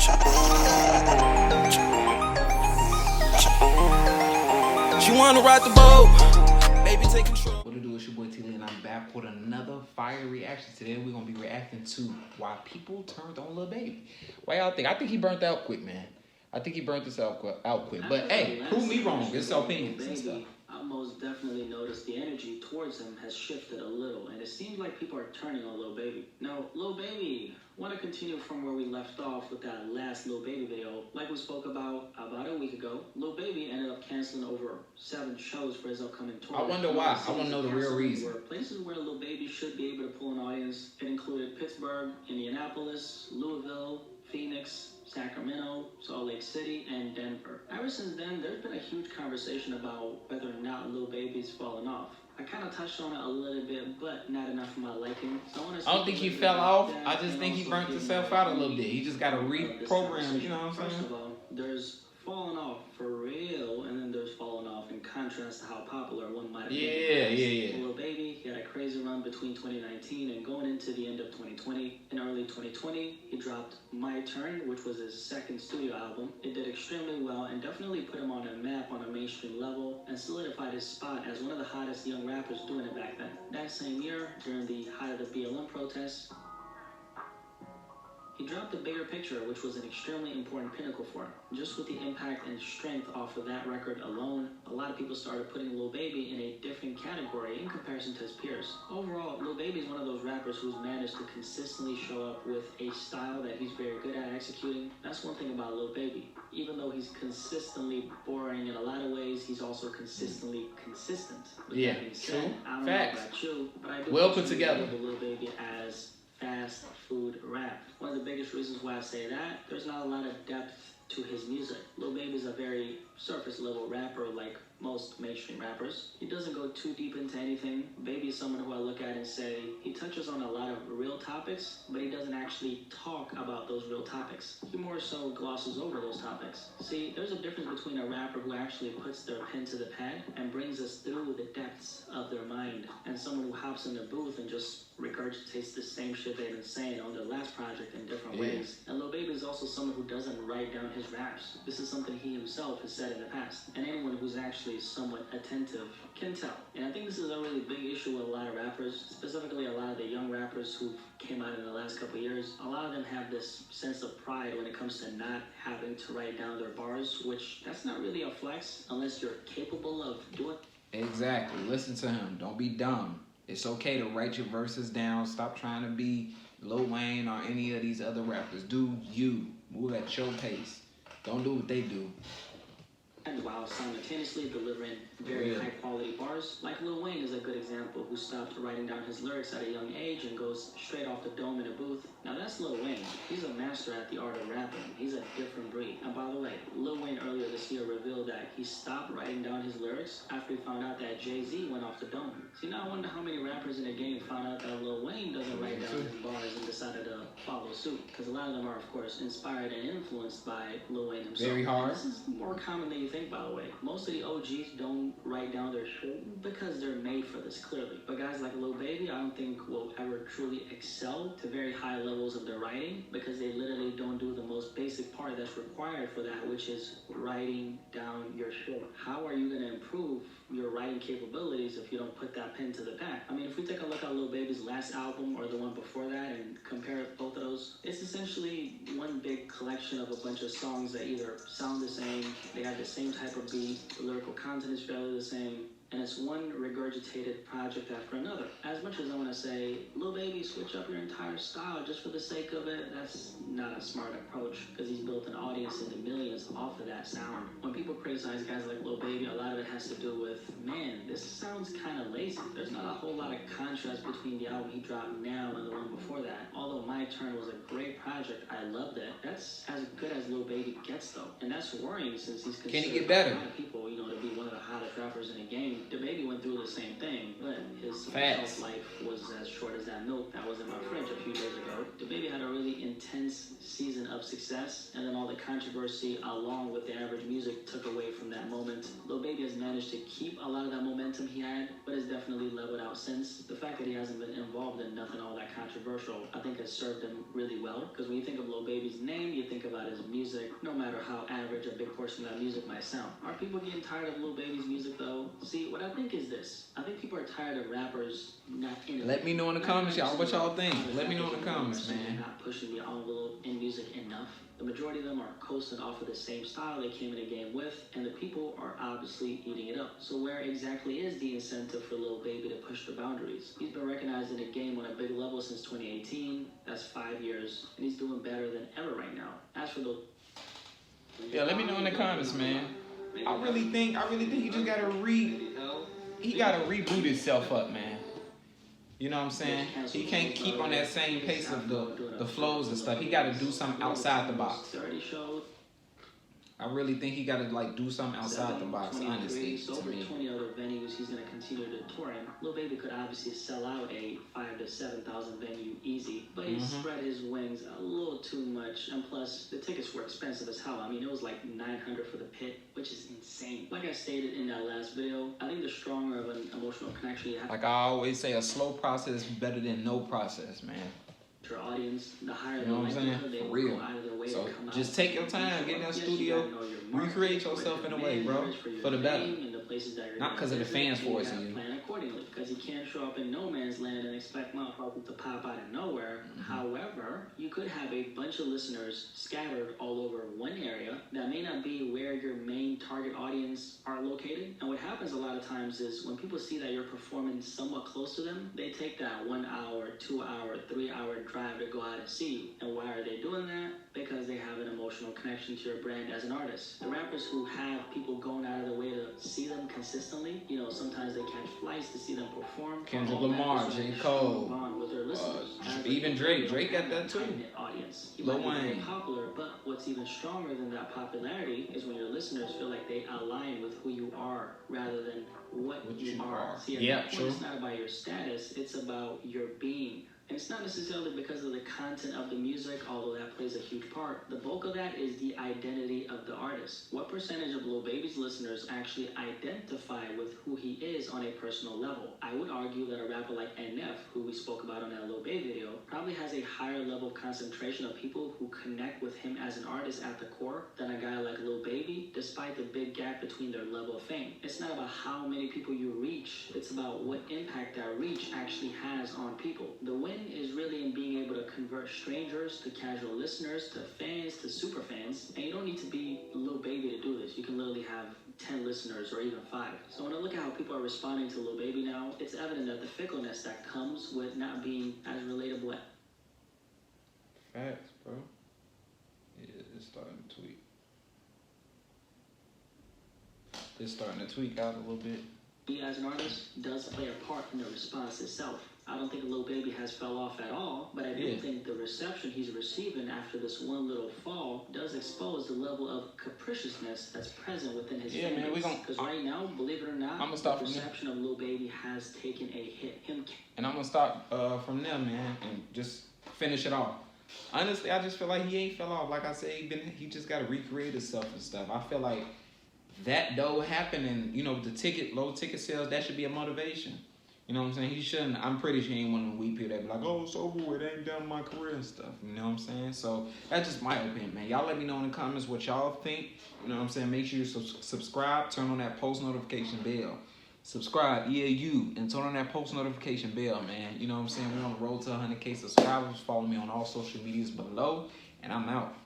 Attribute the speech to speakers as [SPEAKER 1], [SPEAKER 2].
[SPEAKER 1] She wanna ride the boat, baby, take control. What it do, it's your boy T-Lee, and I'm back with another fire reaction. Today we're gonna be reacting to why people turned on Lil Baby. Why y'all think? I think he burnt out quick, man. I think he burnt this out quick. But hey, prove me wrong. It's opinions and stuff.
[SPEAKER 2] I most definitely noticed the energy towards him has shifted a little, and it seems like people are turning on Lil Baby. Now, Lil Baby, want to continue from where we left off with that last Lil Baby video. Like we spoke about a week ago, Lil Baby ended up canceling over 7 shows for his upcoming tour.
[SPEAKER 1] I wonder why. I want to know the real reason.
[SPEAKER 2] Places where Lil Baby should be able to pull an audience. It included Pittsburgh, Indianapolis, Louisville, Phoenix, Sacramento, Salt Lake City, and Denver. Ever since then, there's been a huge conversation about whether or not Lil Baby's fallen off. I kind of touched on it a little bit, but not enough for my liking. So I
[SPEAKER 1] don't think he fell off. I just think he burnt himself out a little bit. He just got to reprogram, you know what I'm saying?
[SPEAKER 2] First of all, there's falling off for real, and then there's falling off in contrast to how popular one might have been.
[SPEAKER 1] Yeah.
[SPEAKER 2] Lil Baby, he had a crazy run between 2019 and going into the end of 2020. In early 2020, he dropped My Turn, which was his second studio album. It did extremely well and definitely put him on a map on a mainstream level and solidified his spot as one of the hottest young rappers doing it back then. That same year, during the height of the BLM protests, he dropped The Bigger Picture, which was an extremely important pinnacle for him. Just with the impact and strength off of that record alone, a lot of people started putting Lil Baby in a different category in comparison to his peers. Overall, Lil Baby is one of those rappers who's managed to consistently show up with a style that he's very good at executing. That's one thing about Lil Baby. Even though he's consistently boring in a lot of ways, he's also consistently consistent. With
[SPEAKER 1] yeah,
[SPEAKER 2] that being said, I don't
[SPEAKER 1] Facts.
[SPEAKER 2] know about you, but I do
[SPEAKER 1] well put together.
[SPEAKER 2] Lil Baby as fast food rap. One of the biggest reasons why I say that, there's not a lot of depth to his music. Lil Baby's a very surface level rapper like most mainstream rappers. He doesn't go too deep into anything. Baby is someone who I look at and say, he touches on a lot of real topics, but he doesn't actually talk about those real topics. He more so glosses over those topics. See, there's a difference between a rapper who actually puts their pen to the pad and brings us through the depths of their mind, and someone who hops in the booth and just regurgitates the same shit they've been saying on their last project in different ways. And Lil Baby is also someone who doesn't write down his raps. This is something he himself has said in the past, and anyone who's actually somewhat attentive can tell. And I think this is a really big issue with a lot of rappers, specifically a lot of the young rappers who came out in the last couple of years. A lot of them have this sense of pride when it comes to not having to write down their bars, which that's not really a flex unless you're capable of doing.
[SPEAKER 1] Exactly. Listen to him. Don't be dumb. It's okay to write your verses down. Stop trying to be Lil Wayne or any of these other rappers. Do you. Move at your pace. Don't do what they do.
[SPEAKER 2] And while simultaneously delivering very high quality bars, like Lil Wayne is a good example, who stopped writing down his lyrics at a young age and goes straight off the dome in a booth. Now that's Lil Wayne. He's a master at the art of rapping. He's a different breed. And by the way, Lil Wayne earlier this year revealed that he stopped writing down his lyrics after he found out that Jay-Z went off the dome. See, now I wonder how many rappers in the game found out that Lil Wayne doesn't write down his bars and decided to follow suit. Because a lot of them are, of course, inspired and influenced by Lil Wayne himself.
[SPEAKER 1] Very hard.
[SPEAKER 2] This is more common than you think, by the way. Most of the OGs don't write down their shit because they're made for this, clearly. But guys like Lil Baby, I don't think will ever truly excel to very high levels of their writing, because they literally don't do the most basic part that's required for that, which is writing down your shit. How are you going to improve your writing capabilities if you don't put that pen to the pad? I mean, if we take a look at Lil Baby's last album or the one before that and compare both of those, it's essentially one big collection of a bunch of songs that either sound the same, they have the same type of beat, the lyrical content is fairly the same, and it's one regurgitated project after another. As much as I want to say, Lil Baby, switch up your entire style just for the sake of it, that's not a smart approach, because he's built an audience in the millions off of that sound. When people criticize guys like Lil Baby, a lot of it has to do with, man, this sounds kind of lazy. There's not a whole lot of contrast between the album he dropped now and the one before that. Although My Turn was a great project, I loved it. That's as good as Lil Baby gets, though. And that's worrying, since he's considered
[SPEAKER 1] Can he get better?
[SPEAKER 2] A lot of people, you know, to be one of the hottest rappers in the game. The Baby went through the same thing, but his shelf life was as short as that milk that was in my fridge a few days ago. The Baby had a really intense season of success, and then all the controversy along with the average music took away from that moment. Lil Baby has managed to keep a lot of that momentum he had, but has definitely leveled out since. The fact that he hasn't been involved in nothing all that controversial, I think has served him really well, because when you think of Lil Baby's name, you think about his music, no matter how average a big portion of that music might sound. Are people getting tired of Lil Baby's music though? See, what I think is this. I think people are tired of rappers not innovating.
[SPEAKER 1] Let me know in the comments, y'all, what y'all think. Let me know in the comments, man.
[SPEAKER 2] Not pushing the envelope in music enough. The majority of them are coasting off of the same style they came in the game with, and the people are obviously eating it up. So where exactly is the incentive for Lil Baby to push the boundaries? He's been recognized in the game on a big level since 2018. That's 5 years, and he's doing better than ever right now. As for the...
[SPEAKER 1] Yeah, let me know in the comments, man. I really think he just gotta reboot himself up, man. You know what I'm saying? He can't keep on that same pace of the flows and stuff. He got to do something outside the box. I really think he got to like do something outside the box, honestly,
[SPEAKER 2] So
[SPEAKER 1] to
[SPEAKER 2] over
[SPEAKER 1] me.
[SPEAKER 2] 20 other venues he's going to continue to tour in. Lil Baby could obviously sell out a 5,000 to 7,000 venue easy, but he spread his wings a little too much, and plus the tickets were expensive as hell. I mean, it was like $900 for the pit, which is insane. Like I stated in that last video, I think the stronger of an emotional connection you have,
[SPEAKER 1] Like I always say, a slow process is better than no process, man.
[SPEAKER 2] your audience, the higher
[SPEAKER 1] You know what I'm saying? For real. So just take your time, get in that studio, recreate yourself in a way, bro, for the better. Not because of the fans forcing you.
[SPEAKER 2] Plan accordingly, because you can't show up in no man's land and expect motherfuckers to pop out of nowhere. However, you could have a bunch of listeners scattered all over one area that may not be where your main target audience are located. And what happens a lot of times is when people see that you're performing somewhat close to them, they take that 1 hour, 2 hour, 3 hour drive to go out and see you. And why are they doing that? Because they have an emotional connection to your brand as an artist. The rappers who have people going out of their way to see them consistently, you know, sometimes they catch flights to see them perform.
[SPEAKER 1] Kendrick Lamar, J. Cole,
[SPEAKER 2] with their listeners.
[SPEAKER 1] even Drake. Drake got that too.
[SPEAKER 2] Audience.
[SPEAKER 1] Lil Wayne.
[SPEAKER 2] Popular, but what's even stronger than that popularity is when your listeners feel like they align with who you are rather than what you are. See,
[SPEAKER 1] yeah, true.
[SPEAKER 2] It's not about your status, it's about your being. And it's not necessarily because of the content of the music, although that plays a huge part. The bulk of that is the identity of the artist. What percentage of Lil Baby's listeners actually identify with who he is on a personal level? I would argue that a rapper like NF, who we spoke about on that Lil Baby video, probably has a higher level of concentration of people who connect with him as an artist at the core than a guy like Lil Baby, despite the big gap between their level of fame. It's not about how many people you reach, it's about what impact that reach actually has on people. The win is really in being able to convert strangers to casual listeners to fans to super fans, and you don't need to be Lil Baby to do this. You can literally have 10 listeners or even 5. So when I look at how people are responding to Lil Baby now, it's evident that the fickleness that comes with not being as relatable.
[SPEAKER 1] Facts, bro. Yeah, it's starting to tweak. It's starting to tweak out a little bit.
[SPEAKER 2] He as an artist does play a part in the response itself. I don't think Lil Baby has fell off at all, but I do think the reception he's receiving after this one little fall does expose the level of capriciousness that's present within his fan base. Because right now, believe it or not, the reception of Lil Baby has taken a hit.
[SPEAKER 1] And I'm gonna start from there, man, and just finish it off. Honestly, I just feel like he ain't fell off. Like I said, he just gotta recreate himself and stuff. I feel like that though happening, you know, with the low ticket sales, that should be a motivation. You know what I'm saying? He shouldn't. I'm pretty sure he ain't one of the weak people that be like, oh, it's over with, it ain't done my career and stuff. You know what I'm saying? So that's just my opinion, man. Y'all let me know in the comments what y'all think. You know what I'm saying? Make sure you subscribe, turn on that post notification bell. Subscribe, and turn on that post notification bell, man. You know what I'm saying? We're on the road to 100K subscribers. Follow me on all social medias below, and I'm out.